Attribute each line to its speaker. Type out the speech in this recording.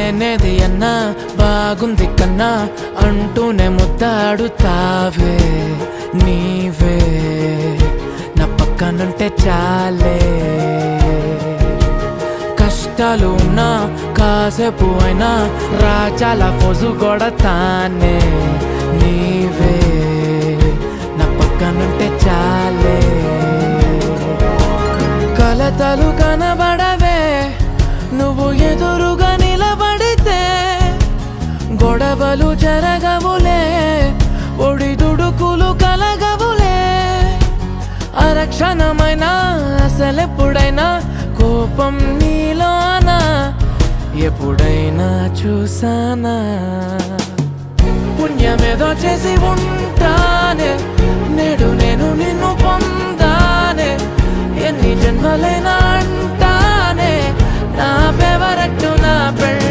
Speaker 1: లేనేది అన్నా బాగుంది కన్నా అంటూనే ముద్దాడుతావే నీవే నా పక్కనుంటే చాలే కష్టాలు ఉన్నా కాసేపు అయినా రాజాల ఫోజు కొడతానే నీవే నా పక్కనుంటే చాలే కలతలు కనబడవే నువ్వు ఎదురుగా నిలబడితే గొడవలు జరగవులే ఒడిదుడుకులు కలగవులే అరక్షణమైనా అసలెప్పుడైనా కోపం నీలోనా ఎప్పుడైనా చూసానా పుణ్యమేదో చేసి ఉంటానే నేడు నేను నిన్ను పొందానే ఎన్ని జన్మలైనా అంటానే నా ఫేవరెట్ నా పెళ్ళి